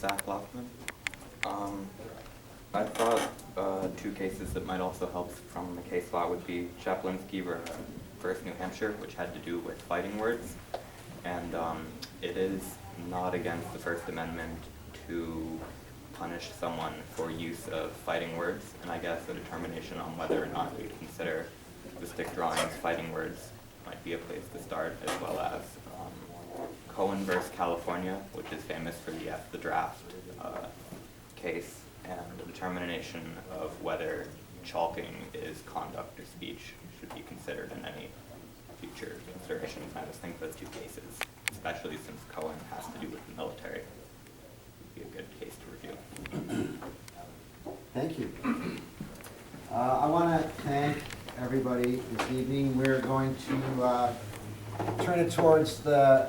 Zach Lockman. I thought two cases that might also help from the case law would be Chaplinsky versus New Hampshire, which had to do with fighting words. And it is not against the First Amendment to punish someone for use of fighting words. And I guess a determination on whether or not we consider the stick drawings fighting words might be a place to start, as well as Cohen versus California, which is famous for the draft case, and the determination of whether chalking is conduct or speech should be considered in any future considerations. I just think those two cases, especially since Cohen has to do with the military, would be a good case to review. Thank you. I want to thank everybody this evening. We're going to turn it towards the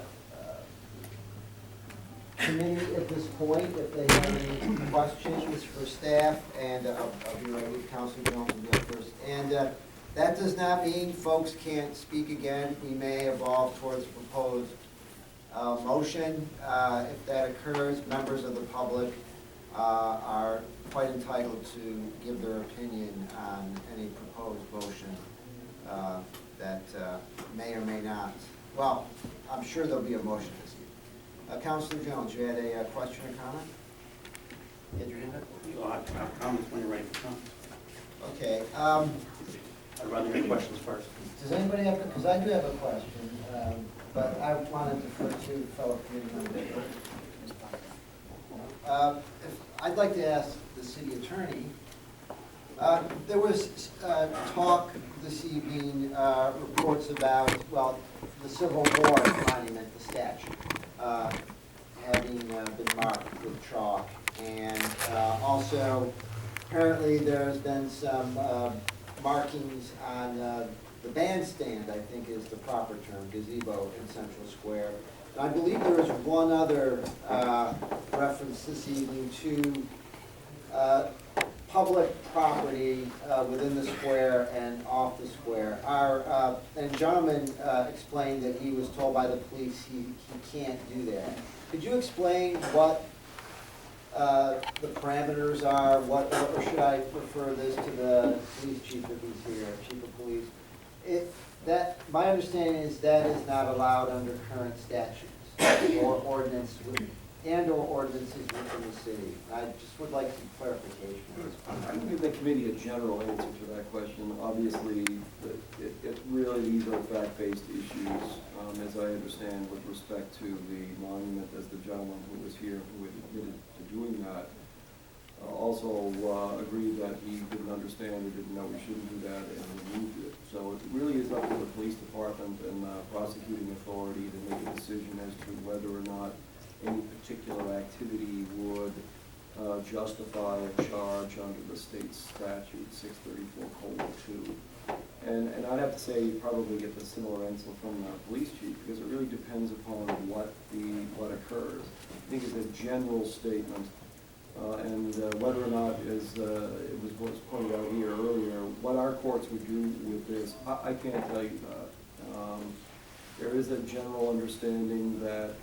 committee at this point, if they have any questions for staff, and I'll be right with Councilor Jones and go first. And that does not mean folks can't speak again. We may evolve towards a proposed motion. If that occurs, members of the public are quite entitled to give their opinion on any proposed motion that may or may not. Well, I'm sure there'll be a motion this evening. Councilor Jones, you had a question or comment? Get your hand up. I have comments when you're ready for comments. Okay. I'd rather hear questions first. Does anybody have, because I do have a question, but I want to defer to fellow committee members. I'd like to ask the city attorney, there was talk this evening, reports about, well, the Civil War monument, the statue, having been marked with chalk. And also, apparently there's been some markings on the bandstand, I think is the proper term, gazebo in Central Square. And I believe there was one other reference this evening to public property within the square and off the square. And gentleman explained that he was told by the police he can't do that. Could you explain what the parameters are, or should I refer this to the police chief if he's here, chief of police? My understanding is that is not allowed under current statutes or ordinance and/or ordinances within the city. I just would like some clarification on this point. I can give the committee a general answer to that question. Obviously, these are fact-based issues, as I understand, with respect to the monument, as the gentleman who was here who had admitted to doing that also agreed that he didn't understand or didn't know we shouldn't do that and removed it. So it really is up to the police department and prosecuting authority to make a decision as to whether or not any particular activity would justify a charge under the state statute 634:2. And I'd have to say you probably get the similar answer from the police chief, because it really depends upon what occurs. I think it's a general statement, and whether or not, as it was pointed out here earlier, what our courts would do with this, I can't tell you that. There is a general understanding that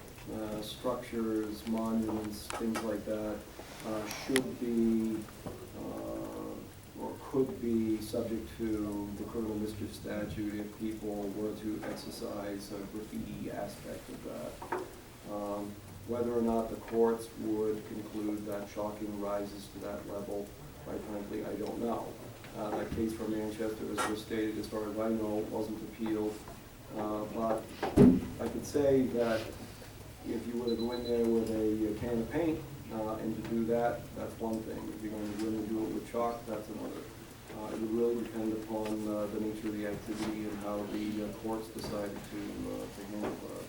structures, monuments, things like that should be or could be subject to the criminal mischief statute if people were to exercise a graffiti aspect of that. Whether or not the courts would conclude that chalking rises to that level, quite frankly, I don't know. That case from Manchester, as was stated, as far as I know, wasn't appealed. But I could say that if you were to go in there with a can of paint and to do that, that's one thing. If you're going to go in and do it with chalk, that's another. It would really depend upon the nature of the activity and how the courts decided to handle that.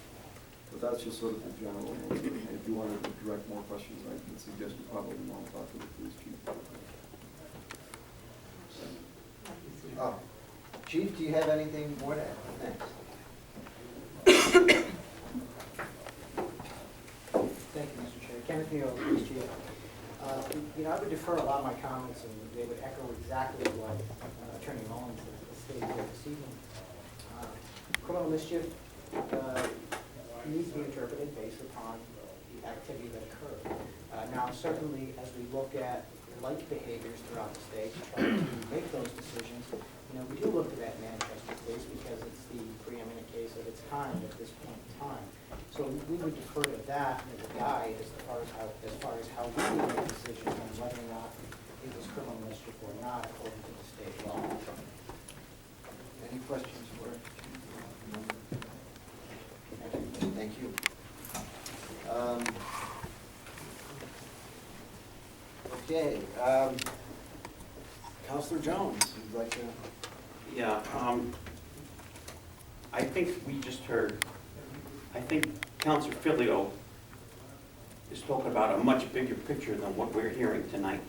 But that's just sort of the general answer. And if you wanted to direct more questions, I would suggest you probably want to talk to the police chief. Chief, do you have anything more to add? Thanks. Thank you, Mr. Chair. Kenneth Neal, Police Chief. I would defer a lot of my comments, and they would echo exactly what Attorney Mullins has stated here this evening. Criminal mischief needs to be interpreted based upon the activity that occurred. Now, certainly, as we look at like behaviors throughout the state, trying to make those decisions, we do look to that Manchester case because it's the preeminent case of its kind at this point in time. So we would defer to that as a guide as far as how we would make decisions on whether or not it was criminal mischief or not according to the state law. Any questions for? Thank you. Okay, Counselor Jones, you'd like to? Yeah, I think we just heard, I think Councilor Filio is talking about a much bigger picture than what we're hearing tonight.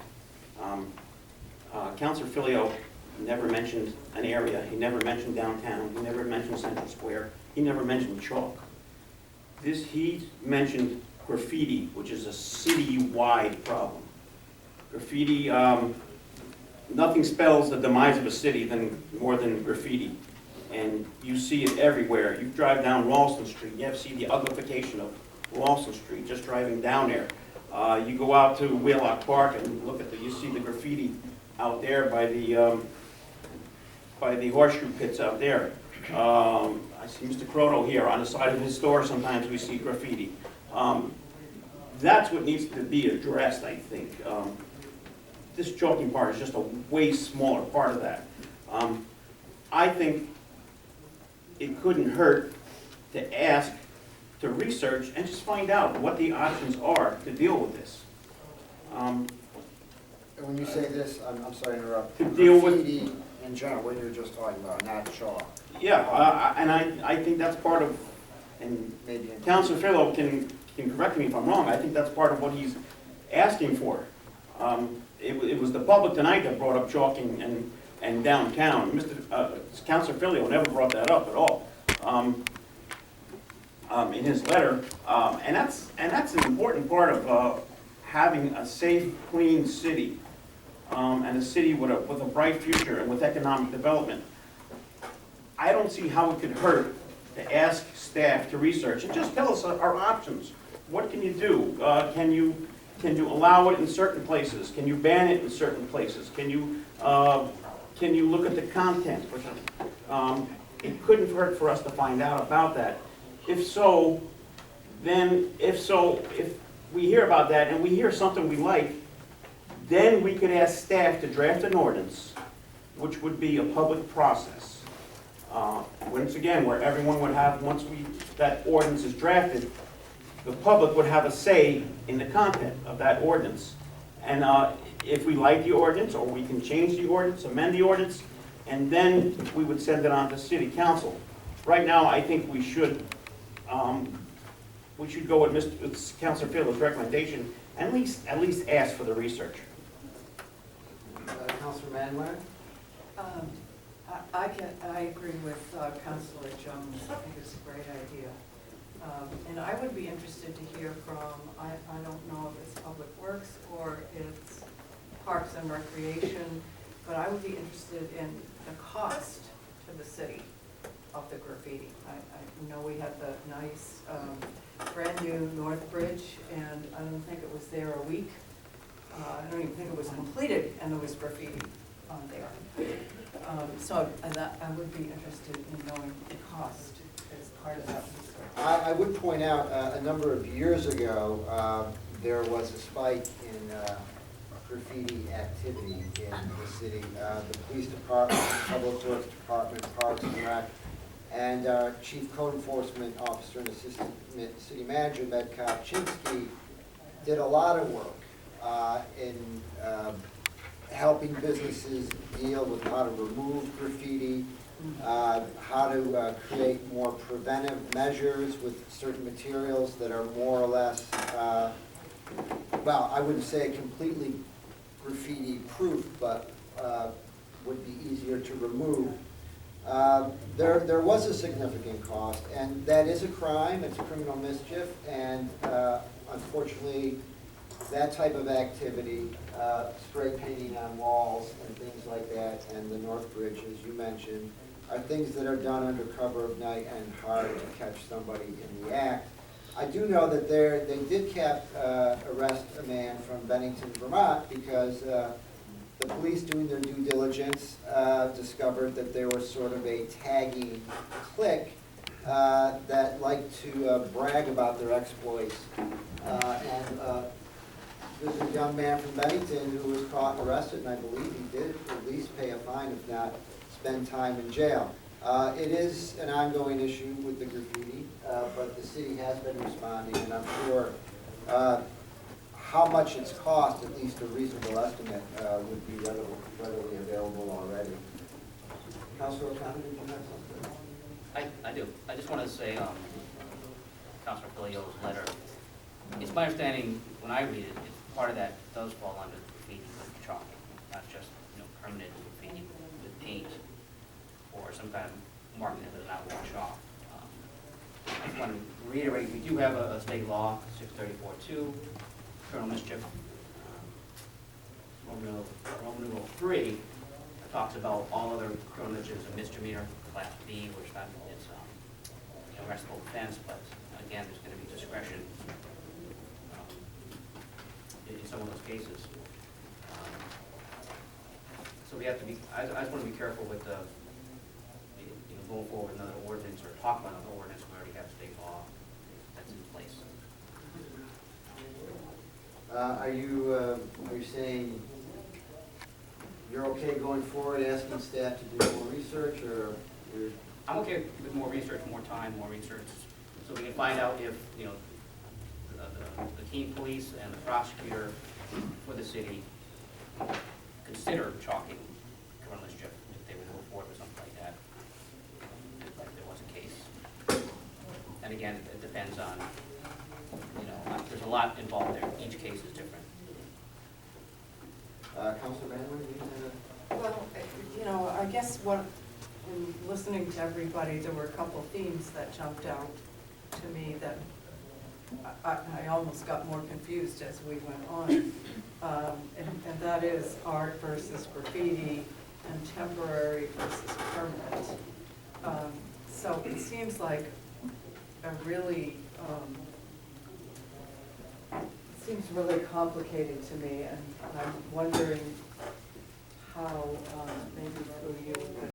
Councilor Filio never mentioned an area, he never mentioned downtown, he never mentioned Central Square, he never mentioned chalk. He mentioned graffiti, which is a city-wide problem. Graffiti, nothing spells the demise of a city more than graffiti. And you see it everywhere. You drive down Ralston Street, you see the uglification of Ralston Street, just driving down there. You go out to Wheelock Park and look at you see the graffiti out there by the horseshoe pits out there. I see Mr. Croto here on the side of his store, sometimes we see graffiti. That's what needs to be addressed, I think. This chalking part is just a way smaller part of that. I think it couldn't hurt to ask, to research, and just find out what the options are to deal with this. And when you say this, I'm sorry to interrupt. To deal with- Graffiti in general, what you were just talking about, not chalk. Yeah, and I think that's part of, and Maybe. Councilor Fillo can correct me if I'm wrong, I think that's part of what he's asking for. It was the public tonight that brought up chalking and downtown. Councilor Filio never brought that up at all in his letter, and that's an important part of having a safe, clean city, and a city with a bright future and with economic development. I don't see how it could hurt to ask staff to research and just tell us our options. What can you do? Can you allow it in certain places? Can you ban it in certain places? Can you look at the content? It couldn't hurt for us to find out about that. If we hear about that and we hear something we like, then we could ask staff to draft an ordinance, which would be a public process. Once again, where everyone would have, once that ordinance is drafted, the public would have a say in the content of that ordinance. And if we like the ordinance, or we can change the ordinance, amend the ordinance, and then we would send it on to City Council. Right now, I think we should go with Councilor Fielder's recommendation, and at least ask for the research. Councilor Manuel? I agree with Councilor Jones. I think it's a great idea. And I would be interested to hear from, I don't know if it's Public Works or it's Parks and Recreation, but I would be interested in the cost to the city of the graffiti. I know we had the nice brand new North Bridge, and I don't think it was there a week. I don't even think it was completed, and there was graffiti on there. So I would be interested in knowing the cost as part of that research. I would point out, a number of years ago, there was a spike in graffiti activity in the city. The police department, public works department, parks and rec, and chief code enforcement officer and assistant city manager, Medcop Chinsky, did a lot of work in helping businesses deal with how to remove graffiti, how to create more preventive measures with certain materials that are more or less, well, I wouldn't say completely graffiti-proof, but would be easier to remove. There was a significant cost, and that is a crime, it's a criminal mischief, and unfortunately, that type of activity, spray painting on walls and things like that, and the North Bridge, as you mentioned, are things that are done under cover of night and hard to catch somebody in the act. I do know that they did arrest a man from Bennington, Vermont, because the police, doing their due diligence, discovered that there was sort of a tagging clique that liked to brag about their exploits. There's a young man from Bennington who was caught and arrested, and I believe he did at least pay a fine, if not spend time in jail. It is an ongoing issue with the graffiti, but the city has been responding, and I'm sure how much it's cost, at least a reasonable estimate, would be readily available already. Councilor O'Connor, did you have something? I do. I just want to say, Councilor Filio's letter, it's my understanding, when I read it, part of that does fall under graffiti with chalking, not just, permanent graffiti with paint or some kind of marking that does not wash off. I just want to reiterate, we do have a state law, 634-2, criminal mischief. Roman numeral 3 talks about all other criminal mischiefs, a misdemeanor, class B, which that is arrestable offense, but again, there's going to be discretion in some of those cases. So we have to be, I just want to be careful with the, going forward with another ordinance or talk about another ordinance, we already have state law that's in place. Are you saying you're okay going forward, asking staff to do more research, or you're? I'm okay with more research, more time, more research, so we can find out if, the Keene police and the prosecutor for the city consider chalking criminal mischief, if they would move forward with something like that, if there was a case. And again, it depends on, there's a lot involved there. Each case is different. Councilor Van Wert, do you have Well, I guess in listening to everybody, there were a couple themes that jumped out to me that I almost got more confused as we went on. And that is art versus graffiti and temporary versus permanent. So it seems like a really, seems really complicated to me, and I'm wondering how maybe through you could